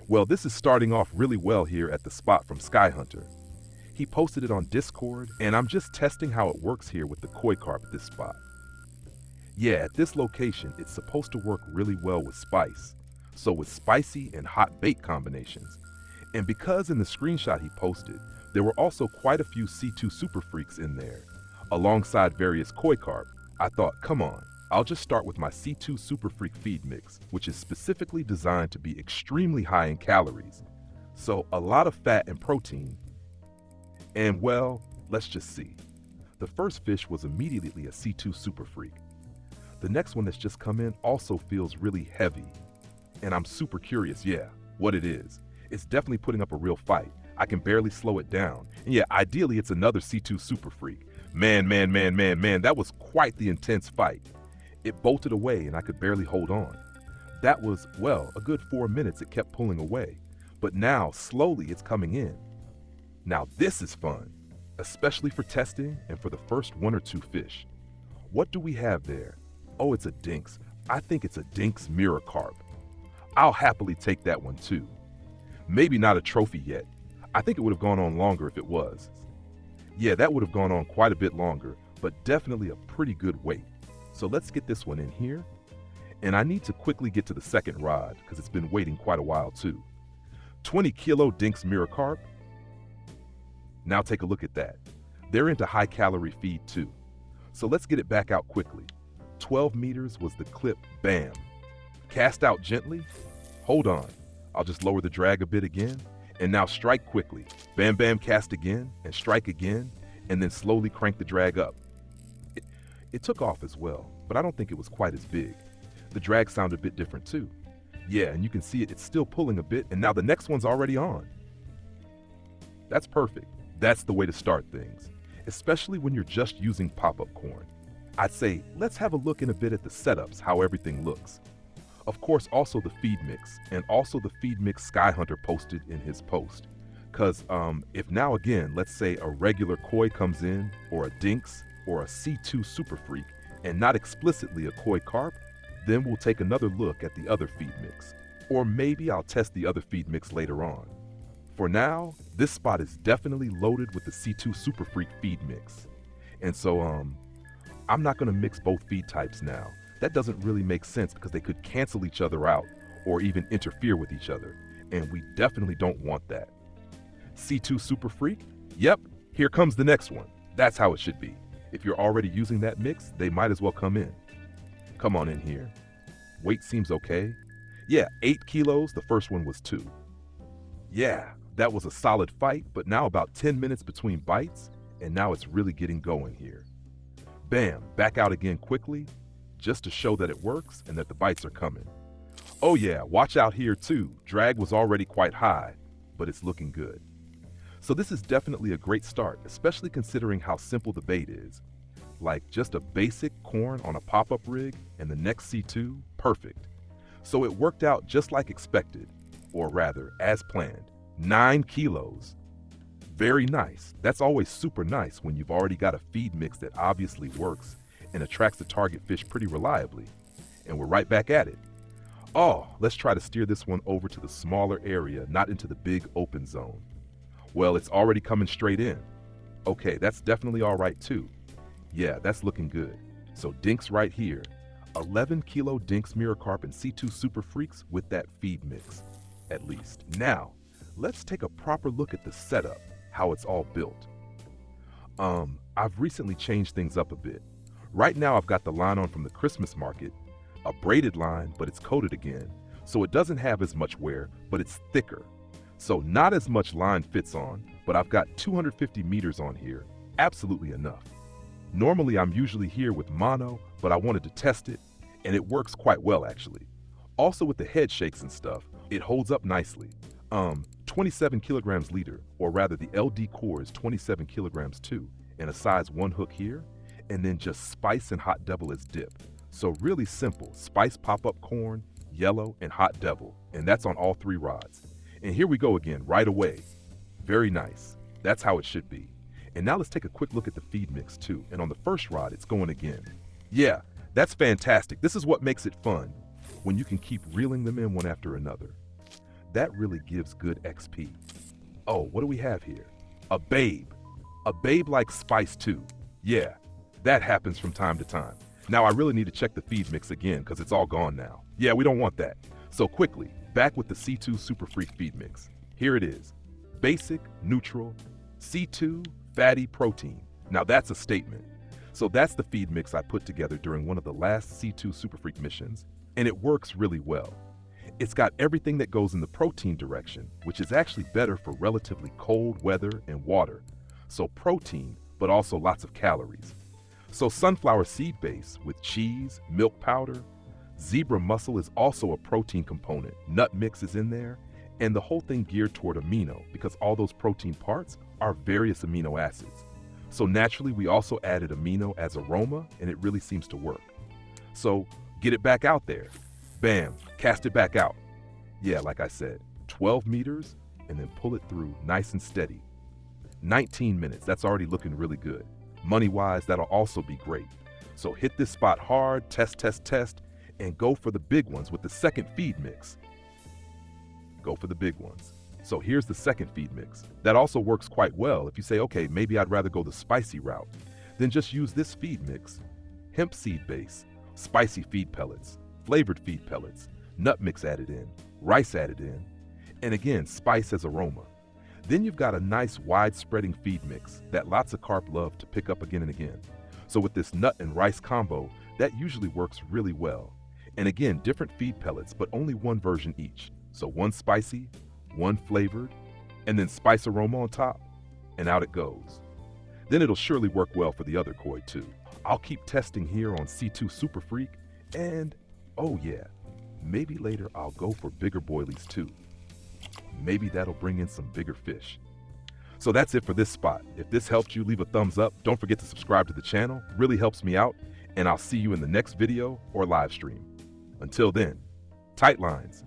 Well, this is starting off really well here at the spot from Sky Hunter. He posted it on Discord, and I'm just testing how it works here with the koi carp at this spot. Yeah, at this location, it's supposed to work really well with spice. So with spicy and hot bait combinations. And because in the screenshot he posted, there were also quite a few C2 Super Freaks in there, alongside various koi carp, I thought, come on, I'll just start with my C2 Super Freak feed mix, which is specifically designed to be extremely high in calories. So a lot of fat and protein. And well, let's just see. The first fish was immediately a C2 Super Freak. The next one that's just come in also feels really heavy. And I'm super curious, yeah, what it is. It's definitely putting up a real fight. I can barely slow it down. And yeah, ideally it's another C2 Super Freak. Man, that was quite the intense fight. It bolted away and I could barely hold on. That was, well, a good 4 minutes it kept pulling away. But now, slowly it's coming in. Now this is fun, especially for testing and for the first 1 or 2 fish. What do we have there? Oh, it's a Dinks. I think it's a Dinks mirror carp. I'll happily take that one too. Maybe not a trophy yet. I think it would have gone on longer if it was. Yeah, that would have gone on quite a bit longer, but definitely a pretty good weight. So let's get this one in here. And I need to quickly get to the second rod because it's been waiting quite a while too. 20 kilo Dinks mirror carp. Now take a look at that. They're into high calorie feed too. So let's get it back out quickly. 12 meters was the clip, bam. Cast out gently. Hold on. I'll just lower the drag a bit again. And now strike quickly. Bam, bam, cast again and strike again. And then slowly crank the drag up. It took off as well, but I don't think it was quite as big. The drag sounded a bit different too. Yeah, and you can see it's still pulling a bit, and now the next one's already on. That's perfect. That's the way to start things, especially when you're just using pop-up corn. I'd say, let's have a look in a bit at the setups, how everything looks. Of course, also the feed mix, and also the feed mix Sky Hunter posted in his post. Cause if now again, let's say a regular koi comes in, or a Dinks, or a C2 Super Freak, and not explicitly a koi carp, then we'll take another look at the other feed mix. Or maybe I'll test the other feed mix later on. For now, this spot is definitely loaded with the C2 Super Freak feed mix. And so, I'm not gonna mix both feed types now. That doesn't really make sense because they could cancel each other out or even interfere with each other. And we definitely don't want that. C2 Super Freak? Yep, here comes the next one. That's how it should be. If you're already using that mix, they might as well come in. Come on in here. Weight seems okay. Yeah, 8 kilos, the first one was 2. Yeah, that was a solid fight, but now about 10 minutes between bites, and now it's really getting going here. Bam, back out again quickly, just to show that it works and that the bites are coming. Oh yeah, watch out here too. Drag was already quite high, but it's looking good. So this is definitely a great start, especially considering how simple the bait is. Like just a basic corn on a pop-up rig and the next C2, perfect. So it worked out just like expected, or rather, as planned. 9 kilos. Very nice. That's always super nice when you've already got a feed mix that obviously works and attracts the target fish pretty reliably. And we're right back at it. Oh, let's try to steer this one over to the smaller area, not into the big open zone. Well, it's already coming straight in. Okay, that's definitely all right too. Yeah, that's looking good. So Dinks right here. 11 kilo Dinks mirror carp and C2 Super Freaks with that feed mix, at least. Now, let's take a proper look at the setup, how it's all built. I've recently changed things up a bit. Right now I've got the line on from the Christmas market, a braided line, but it's coated again, so it doesn't have as much wear, but it's thicker. So not as much line fits on, but I've got 250 meters on here, absolutely enough. Normally I'm usually here with mono, but I wanted to test it, and it works quite well actually. Also with the head shakes and stuff, it holds up nicely. 27 kilograms leader, or rather the LD core is 27 kilograms too, and a size 1 hook here, and then just spice and hot devil as dip. So really simple, spice pop-up corn, yellow, and hot devil, and that's on all 3 rods. And here we go again, right away. Very nice. That's how it should be. And now let's take a quick look at the feed mix too, and on the first rod, it's going again. Yeah, that's fantastic. This is what makes it fun, when you can keep reeling them in one after another. that really gives good XP. Oh, what do we have here? A babe. A babe like spice too. Yeah, that happens from time to time. Now I really need to check the feed mix again because it's all gone now. Yeah, we don't want that. So quickly, back with the C2 Super Freak feed mix. Here it is. Basic, neutral, C2, fatty protein. Now that's a statement. So that's the feed mix I put together during one of the last C2 Super Freak missions, and it works really well. It's got everything that goes in the protein direction, which is actually better for relatively cold weather and water. So protein, but also lots of calories. So sunflower seed base with cheese, milk powder, zebra mussel is also a protein component, nut mix is in there, and the whole thing geared toward amino because all those protein parts are various amino acids. So naturally we also added amino as aroma, and it really seems to work. So get it back out there. Bam, cast it back out. Yeah, like I said, 12 meters and then pull it through nice and steady. 19 minutes, that's already looking really good. Money-wise, that'll also be great. So hit this spot hard, test, and go for the big ones with the second feed mix. Go for the big ones. So here's the second feed mix. That also works quite well if you say, okay, maybe I'd rather go the spicy route. Then just use this feed mix. Hemp seed base, spicy feed pellets, flavored feed pellets, nut mix added in, rice added in, and again, spice as aroma. Then you've got a nice wide-spreading feed mix that lots of carp love to pick up again and again. So with this nut and rice combo, that usually works really well. And again, different feed pellets, but only one version each. So one spicy, one flavored, and then spice aroma on top, and out it goes. Then it'll surely work well for the other koi too. I'll keep testing here on C2 Super Freak, and oh yeah, maybe later I'll go for bigger boilies too. Maybe that'll bring in some bigger fish. So that's it for this spot. If this helped you, leave a thumbs up. Don't forget to subscribe to the channel. Really helps me out. And I'll see you in the next video or live stream. Until then, tight lines.